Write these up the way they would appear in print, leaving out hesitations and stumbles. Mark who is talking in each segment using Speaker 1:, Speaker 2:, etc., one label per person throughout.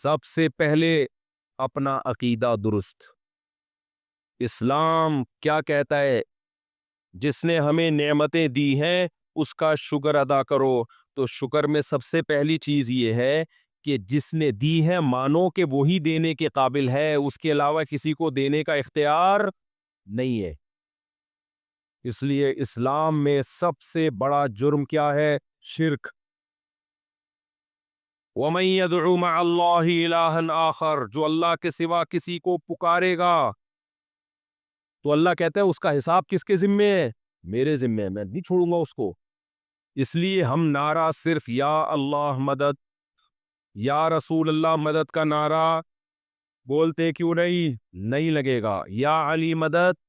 Speaker 1: سب سے پہلے اپنا عقیدہ درست. اسلام کیا کہتا ہے؟ جس نے ہمیں نعمتیں دی ہیں اس کا شکر ادا کرو. تو شکر میں سب سے پہلی چیز یہ ہے کہ جس نے دی ہے مانو کہ وہی دینے کے قابل ہے، اس کے علاوہ کسی کو دینے کا اختیار نہیں ہے. اس لیے اسلام میں سب سے بڑا جرم کیا ہے؟ شرک. وَمَن يَدْعُ مَعَ اللَّهِ إِلَٰهًا آخر، جو اللہ کے سوا کسی کو پکارے گا تو اللہ کہتا ہے اس کا حساب کس کے ذمے ہے؟ میرے ذمے ہے، میں نہیں چھوڑوں گا اس کو. اس لیے ہم نعرہ صرف یا اللہ مدد، یا رسول اللہ مدد کا نعرہ بولتے کیوں نہیں لگے گا. یا علی مدد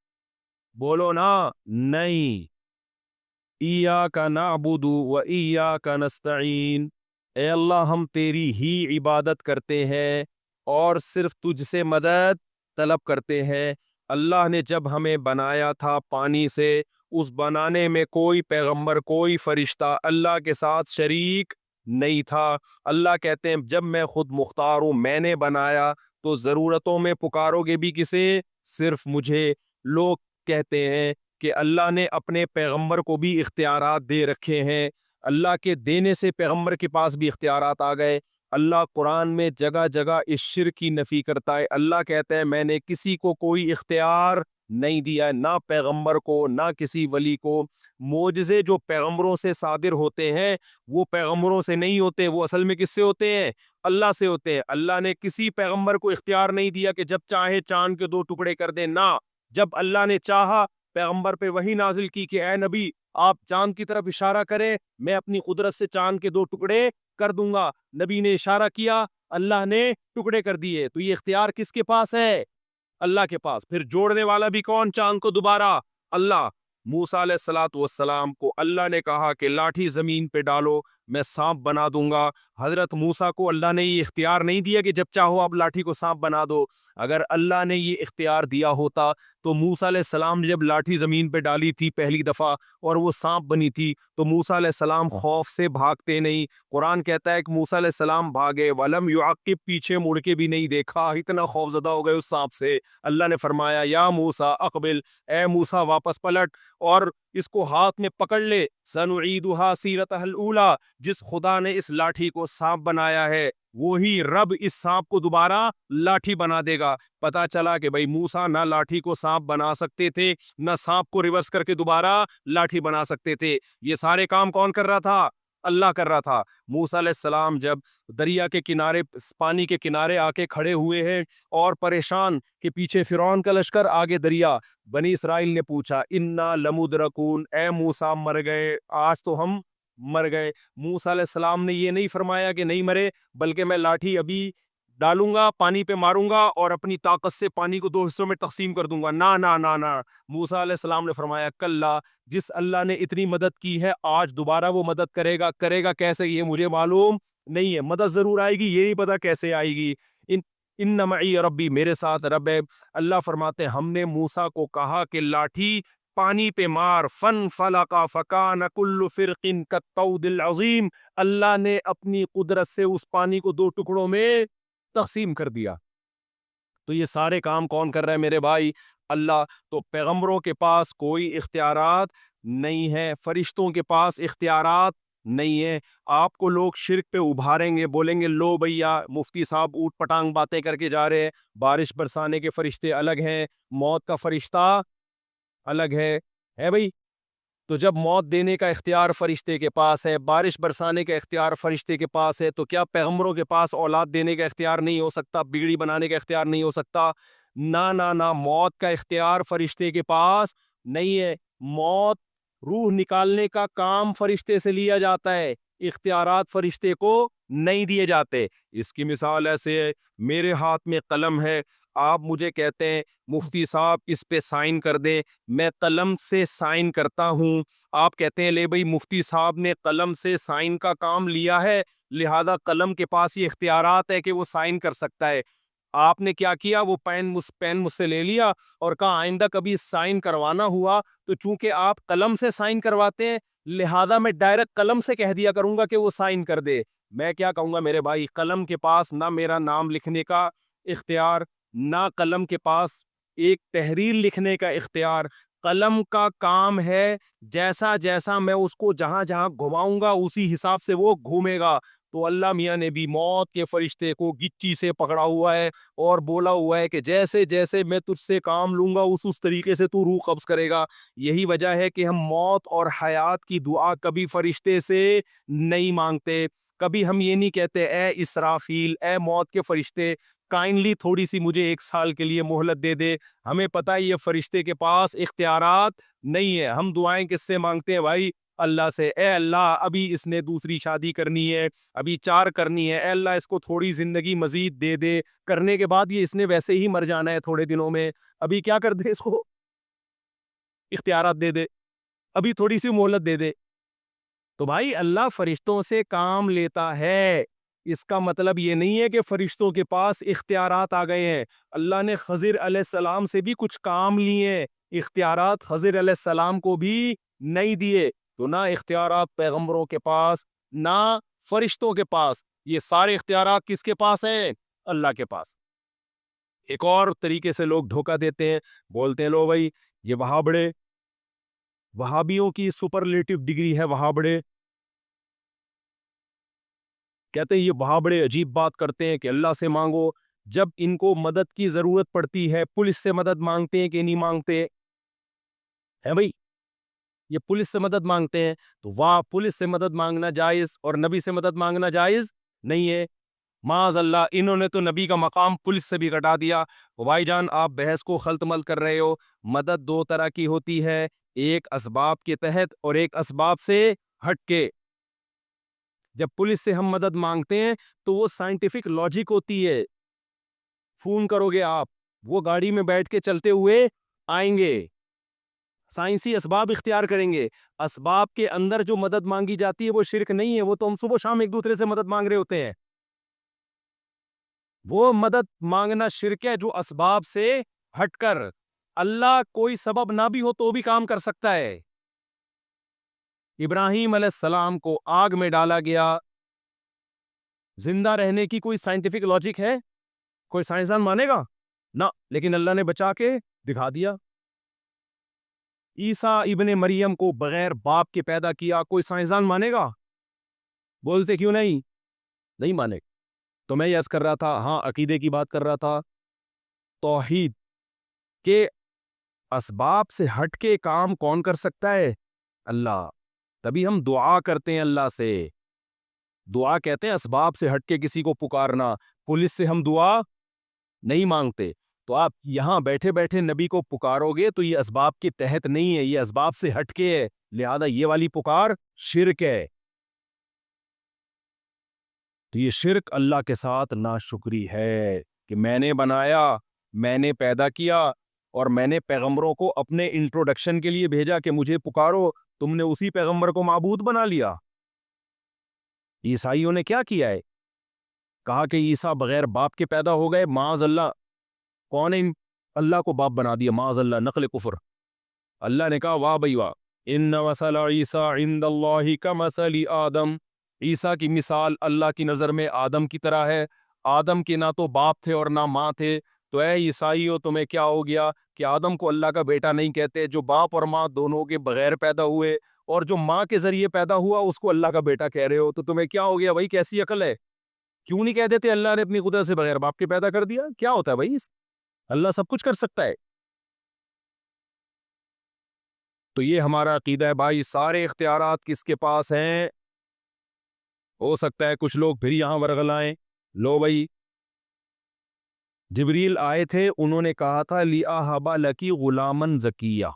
Speaker 1: بولو نا، نہیں. ایاک نعبد و ایاک نستعین، اے اللہ ہم تیری ہی عبادت کرتے ہیں اور صرف تجھ سے مدد طلب کرتے ہیں. اللہ نے جب ہمیں بنایا تھا پانی سے، اس بنانے میں کوئی پیغمبر کوئی فرشتہ اللہ کے ساتھ شریک نہیں تھا. اللہ کہتے ہیں جب میں خود مختار ہوں، میں نے بنایا، تو ضرورتوں میں پکارو گے بھی کسے؟ صرف مجھے. لوگ کہتے ہیں کہ اللہ نے اپنے پیغمبر کو بھی اختیارات دے رکھے ہیں. اللہ کے دینے سے پیغمبر کے پاس بھی اختیارات آ گئے. اللہ قرآن میں جگہ جگہ اس شرک کی نفی کرتا ہے. اللہ کہتا ہے میں نے کسی کو کوئی اختیار نہیں دیا ہے، نہ پیغمبر کو نہ کسی ولی کو. معجزے جو پیغمبروں سے صادر ہوتے ہیں وہ پیغمبروں سے نہیں ہوتے، وہ اصل میں کس سے ہوتے ہیں؟ اللہ سے ہوتے ہیں. اللہ نے کسی پیغمبر کو اختیار نہیں دیا کہ جب چاہے چاند کے 2 ٹکڑے کر دیں. نہ، جب اللہ نے چاہا پیغمبر پہ وحی نازل کی کہ اے نبی آپ چاند کی طرف اشارہ کریں، میں اپنی قدرت سے چاند کے 2 ٹکڑے کر دوں گا. نبی نے اشارہ کیا، اللہ نے ٹکڑے کر دیے. تو یہ اختیار کس کے پاس ہے؟ اللہ کے پاس. پھر جوڑنے والا بھی کون چاند کو دوبارہ؟ اللہ. موسیٰ علیہ الصلوۃ والسلام کو اللہ نے کہا کہ لاٹھی زمین پہ ڈالو میں سانپ بنا دوں گا. حضرت موسیٰ کو اللہ نے یہ اختیار نہیں دیا کہ جب چاہو آپ لاٹھی کو سانپ بنا دو. اگر اللہ نے یہ اختیار دیا ہوتا تو موسیٰ علیہ السلام نے جب لاٹھی زمین پہ ڈالی تھی پہلی دفعہ اور وہ سانپ بنی تھی تو موسیٰ علیہ السلام خوف سے بھاگتے نہیں. قرآن کہتا ہے کہ موسیٰ علیہ السلام بھاگے، ولم یعقب، پیچھے مڑ کے بھی نہیں دیکھا، اتنا خوف زدہ ہو گئے اس سانپ سے. اللہ نے فرمایا یا موسیٰ اقبل، اے موسیٰ واپس پلٹ اور اس کو ہاتھ میں پکڑ لے. سنعیدھا سیرتھا الاولی، جس خدا نے اس لاٹھی کو سانپ بنایا ہے وہی رب اس سانپ کو دوبارہ لاٹھی بنا دے گا. پتا چلا کہ بھائی موسیٰ نہ لاٹھی کو سانپ بنا سکتے تھے نہ سانپ کو ریورس کر کے دوبارہ لاٹھی بنا سکتے تھے. یہ سارے کام کون کر رہا تھا؟ اللہ کر رہا تھا. موسیٰ علیہ السلام جب دریا کے کنارے، پانی کے کنارے آ کے کھڑے ہوئے ہیں اور پریشان کہ پیچھے فرعون کا لشکر آگے دریا، بنی اسرائیل نے پوچھا انا لمدرکون، اے موسیٰ مر گئے، آج تو ہم مر گئے. موسیٰ علیہ السلام نے یہ نہیں فرمایا کہ نہیں مرے، بلکہ میں لاٹھی ابھی ڈالوں گا، پانی پہ ماروں گا اور اپنی طاقت سے پانی کو 2 حصوں میں تقسیم کر دوں گا. نہ نہ نہ نہ، موسیٰ علیہ السلام نے فرمایا کلا، جس اللہ نے اتنی مدد کی ہے آج دوبارہ وہ مدد کرے گا. کرے گا کیسے یہ مجھے معلوم نہیں ہے، مدد ضرور آئے گی، یہ نہیں پتا کیسے آئے گی. ان معی ربی، میرے ساتھ رب ہے. اللہ فرماتے ہم نے موسیٰ کو کہا کہ لاٹھی پانی پہ مار، فن فلقا فکان کل فرق کالطود العظیم. اللہ نے اپنی قدرت سے اس پانی کو 2 ٹکڑوں میں تقسیم کر دیا. تو یہ سارے کام کون کر رہا ہے میرے بھائی؟ اللہ. تو پیغمبروں کے پاس کوئی اختیارات نہیں ہے، فرشتوں کے پاس اختیارات نہیں ہے. آپ کو لوگ شرک پہ ابھاریں گے، بولیں گے لو بھیا مفتی صاحب اوٹ پٹانگ باتیں کر کے جا رہے ہیں، بارش برسانے کے فرشتے الگ ہیں، موت کا فرشتہ الگ ہے بھائی. تو جب موت دینے کا اختیار فرشتے کے پاس ہے، بارش برسانے کا اختیار فرشتے کے پاس ہے، تو کیا پیغمبروں کے پاس اولاد دینے کا اختیار نہیں ہو سکتا؟ بگڑی بنانے کا اختیار نہیں ہو سکتا؟ نہ نہ نہ، موت کا اختیار فرشتے کے پاس نہیں ہے. موت، روح نکالنے کا کام فرشتے سے لیا جاتا ہے، اختیارات فرشتے کو نہیں دیے جاتے. اس کی مثال ایسے ہے، میرے ہاتھ میں قلم ہے، آپ مجھے کہتے ہیں مفتی صاحب اس پہ سائن کر دیں، میں قلم سے سائن کرتا ہوں. آپ کہتے ہیں لے بھئی مفتی صاحب نے قلم سے سائن کا کام لیا ہے لہذا قلم کے پاس یہ اختیارات ہے کہ وہ سائن کر سکتا ہے. آپ نے کیا کیا؟ وہ پین مجھ سے لے لیا اور کہا آئندہ کبھی سائن کروانا ہوا تو چونکہ آپ قلم سے سائن کرواتے ہیں لہذا میں ڈائریکٹ قلم سے کہہ دیا کروں گا کہ وہ سائن کر دے. میں کیا کہوں گا میرے بھائی، قلم کے پاس نہ میرا نام لکھنے کا اختیار، نہ قلم کے پاس ایک تحریر لکھنے کا اختیار. قلم کا کام ہے جیسا جیسا میں اس کو جہاں جہاں گھماؤں گا اسی حساب سے وہ گھومے گا. تو اللہ میاں نے بھی موت کے فرشتے کو گچی سے پکڑا ہوا ہے اور بولا ہوا ہے کہ جیسے جیسے میں تجھ سے کام لوں گا اس طریقے سے تو روح قبض کرے گا. یہی وجہ ہے کہ ہم موت اور حیات کی دعا کبھی فرشتے سے نہیں مانگتے. کبھی ہم یہ نہیں کہتے اے اسرافیل، اے موت کے فرشتے، کائنڈلی تھوڑی سی مجھے 1 سال کے لیے مہلت دے دے. ہمیں پتہ ہے یہ فرشتے کے پاس اختیارات نہیں ہے. ہم دعائیں کس سے مانگتے ہیں بھائی؟ اللہ سے. اے اللہ ابھی اس نے دوسری شادی کرنی ہے، ابھی 4 کرنی ہے، اے اللہ اس کو تھوڑی زندگی مزید دے دے. کرنے کے بعد یہ اس نے ویسے ہی مر جانا ہے تھوڑے دنوں میں، ابھی کیا کر دے، اس کو اختیارات دے دے، ابھی تھوڑی سی مہلت دے دے. تو بھائی اللہ فرشتوں سے کام لیتا ہے، اس کا مطلب یہ نہیں ہے کہ فرشتوں کے پاس اختیارات آ گئے ہیں. اللہ نے خضر علیہ السلام سے بھی کچھ کام لیے، اختیارات خضر علیہ السلام کو بھی نہیں دیے. تو نہ اختیارات پیغمبروں کے پاس، نہ فرشتوں کے پاس. یہ سارے اختیارات کس کے پاس ہیں؟ اللہ کے پاس. ایک اور طریقے سے لوگ دھوکہ دیتے ہیں، بولتے ہیں لو بھائی یہ وہابڑے، وہابیوں کی سپرلیٹو ڈگری ہے وہابڑے. کہتے ہیں یہ وہابڑے عجیب بات کرتے ہیں کہ اللہ سے مانگو، جب ان کو مدد کی ضرورت پڑتی ہے پولیس سے مدد مانگتے ہیں کہ نہیں مانگتے ہے بھائی؟ یہ پولیس سے مدد مانگتے ہیں تو واہ، پولیس سے مدد مانگنا جائز اور نبی سے مدد مانگنا جائز نہیں ہے. معاذ اللہ، انہوں نے تو نبی کا مقام پولیس سے بھی گٹا دیا. بھائی جان آپ بحث کو خلط مل کر رہے ہو. مدد 2 طرح کی ہوتی ہے، ایک اسباب کے تحت اور ایک اسباب سے ہٹ کے. جب پولیس سے ہم مدد مانگتے ہیں تو وہ سائنٹیفک لاجک ہوتی ہے. فون کرو گے آپ، وہ گاڑی میں بیٹھ کے چلتے ہوئے آئیں گے، سائنسی اسباب اختیار کریں گے. اسباب کے اندر جو مدد مانگی جاتی ہے وہ شرک نہیں ہے، وہ تو ہم صبح شام ایک دوسرے سے مدد مانگ رہے ہوتے ہیں. وہ مدد مانگنا شرک ہے جو اسباب سے ہٹ کر. اللہ کوئی سبب نہ بھی ہو تو بھی کام کر سکتا ہے. ابراہیم علیہ السلام کو آگ میں ڈالا گیا، زندہ رہنے کی کوئی سائنٹیفک لاجک ہے؟ کوئی سائنسدان مانے گا؟ نہ، لیکن اللہ نے بچا کے دکھا دیا. عیسیٰ ابن مریم کو بغیر باپ کے پیدا کیا، کوئی سائنسدان مانے گا؟ بولتے کیوں نہیں؟ نہیں مانے. تو میں یس کر رہا تھا، ہاں عقیدے کی بات کر رہا تھا. توحید کے اسباب سے ہٹ کے کام کون کر سکتا ہے؟ اللہ. تبھی ہم دعا کرتے ہیں اللہ سے. دعا کہتے ہیں اسباب سے ہٹ کے کسی کو پکارنا. پولیس سے ہم دعا نہیں مانگتے. تو آپ یہاں بیٹھے بیٹھے نبی کو پکارو گے تو یہ اسباب کے تحت نہیں ہے، یہ اسباب سے ہٹ کے ہے، لہذا یہ والی پکار شرک ہے. تو یہ شرک اللہ کے ساتھ ناشکری ہے کہ میں نے بنایا، میں نے پیدا کیا اور میں نے پیغمبروں کو اپنے انٹروڈکشن کے لیے بھیجا کہ مجھے پکارو، تم نے اسی پیغمبر کو معبود بنا لیا. عیسائیوں نے کیا کیا ہے؟ کہا کہ عیسیٰ بغیر باپ کے پیدا ہو گئے. معاذ اللہ، کون نے اللہ کو باپ بنا دیا؟ معاذ اللہ، نقل کفر. اللہ نے کہا واہ بھائی واہ، ان مثل عیسیٰ عند اللہ کمثل آدم. عیسیٰ کی مثال اللہ کی نظر میں آدم کی طرح ہے. آدم کے نہ تو باپ تھے اور نہ ماں تھے. تو اے عیسائیوں تمہیں کیا ہو گیا کہ آدم کو اللہ کا بیٹا نہیں کہتے؟ جو باپ اور ماں دونوں کے بغیر پیدا ہوئے اور جو ماں کے ذریعے پیدا ہوا اس کو اللہ کا بیٹا کہہ رہے ہو. تو تمہیں کیا ہو گیا بھائی؟ کیسی عقل ہے؟ کیوں نہیں کہہ دیتے اللہ نے اپنی قدرت سے بغیر باپ کے پیدا کر دیا؟ کیا ہوتا ہے بھائی؟ اللہ سب کچھ کر سکتا ہے. تو یہ ہمارا عقیدہ ہے بھائی. سارے اختیارات کس کے پاس ہیں؟ ہو سکتا ہے کچھ لوگ پھر یہاں ورغلائیں. لو بھائی، جبریل آئے تھے، انہوں نے کہا تھا لِأَهَبَ لَكِ غُلَامًا زَكِيًّا،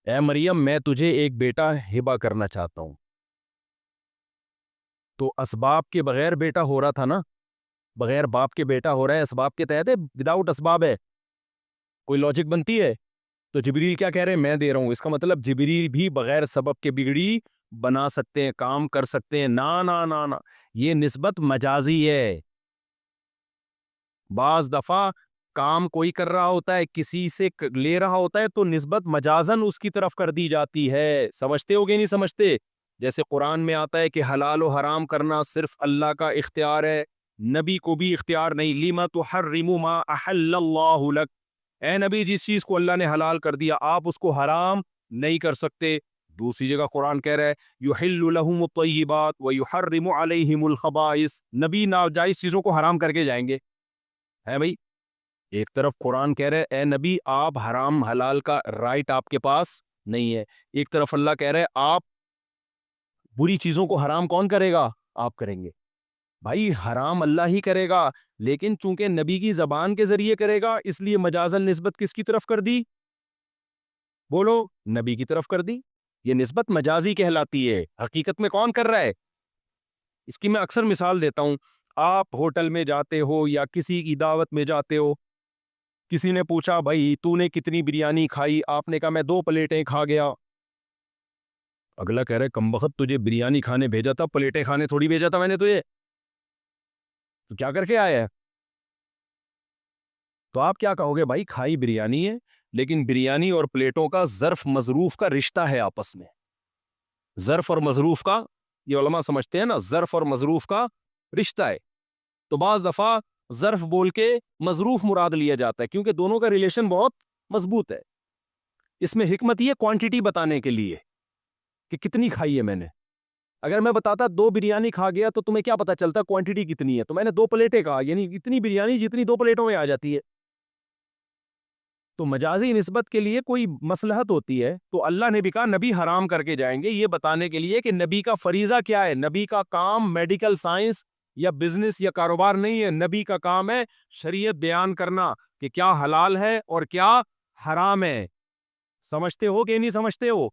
Speaker 1: اے مریم میں تجھے ایک بیٹا ہبہ کرنا چاہتا ہوں. تو اسباب کے بغیر بیٹا ہو رہا تھا نا، بغیر باپ کے بیٹا ہو رہا ہے، اسباب کے تحت ہے، وداؤٹ اسباب ہے. کوئی لاجک بنتی ہے؟ تو جبریل کیا کہہ رہے ہیں؟ میں دے رہا ہوں. اس کا مطلب جبریل بھی بغیر سبب کے بگڑی بنا سکتے ہیں، کام کر سکتے ہیں. نا نا نا نا، یہ نسبت مجازی ہے. بعض دفعہ کام کوئی کر رہا ہوتا ہے، کسی سے لے رہا ہوتا ہے تو نسبت مجازن اس کی طرف کر دی جاتی ہے. سمجھتے ہو کہ نہیں سمجھتے؟ جیسے قرآن میں آتا ہے کہ حلال و حرام کرنا صرف اللہ کا اختیار ہے، نبی کو بھی اختیار نہیں. لِمَ تُحَرِّمُ مَا أَحَلَّ اللَّهُ لَكَ، اے نبی جس چیز کو اللہ نے حلال کر دیا آپ اس کو حرام نہیں کر سکتے. دوسری جگہ قرآن کہہ رہا ہے یحل لہم الطیبات ویحرم علیہم الخبائث، نبی ناجائز چیزوں کو حرام کر کے جائیں گے. ہے بھائی، ایک طرف قرآن کہہ رہے اے نبی آپ حرام حلال کا رائٹ آپ کے پاس نہیں ہے، ایک طرف اللہ کہہ رہے آپ بری چیزوں کو حرام کون کرے گا؟ آپ کریں گے. بھائی حرام اللہ ہی کرے گا، لیکن چونکہ نبی کی زبان کے ذریعے کرے گا اس لیے مجازن نسبت کس کی طرف کر دی؟ بولو، نبی کی طرف کر دی. یہ نسبت مجازی کہلاتی ہے، حقیقت میں کون کر رہا ہے؟ اس کی میں اکثر مثال دیتا ہوں. آپ ہوٹل میں جاتے ہو یا کسی کی دعوت میں جاتے ہو، کسی نے پوچھا بھائی تو نے کتنی بریانی کھائی، آپ نے کہا میں 2 پلیٹیں کھا گیا. اگلا کہہ رہے کمبخت تجھے بریانی کھانے بھیجا تھا، پلیٹیں کھانے تھوڑی بھیجا تھا میں نے تجھے، تو کیا کر کے آیا ہے؟ تو آپ کیا کہو گے؟ بھائی کھائی بریانی ہے، لیکن بریانی اور پلیٹوں کا ظرف مظروف کا رشتہ ہے آپس میں. ظرف اور مظروف کا، یہ علماء سمجھتے ہیں نا، ظرف اور مظروف کا رشتہ ہے. تو بعض دفعہ ظرف بول کے مظروف مراد لیا جاتا ہے کیونکہ دونوں کا ریلیشن بہت مضبوط ہے. اس میں حکمت یہ کوانٹٹی بتانے کے لیے کہ کتنی کھائی ہے میں نے. اگر میں بتاتا 2 بریانی کھا گیا تو تمہیں کیا پتا چلتا کوانٹٹی کتنی ہے؟ تو میں نے 2 پلیٹیں کہا، یعنی اتنی بریانی جتنی 2 پلیٹوں میں آ جاتی ہے. تو مجازی نسبت کے لیے کوئی مصلحت ہوتی ہے تو اللہ نے بھی کہا نبی حرام کر کے جائیں گے، یہ بتانے کے لیے کہ نبی کا فریضہ کیا ہے. نبی کا کام میڈیکل سائنس یا بزنس یا کاروبار نہیں ہے، نبی کا کام ہے شریعت بیان کرنا کہ کیا حلال ہے اور کیا حرام ہے. سمجھتے ہو کہ نہیں سمجھتے ہو؟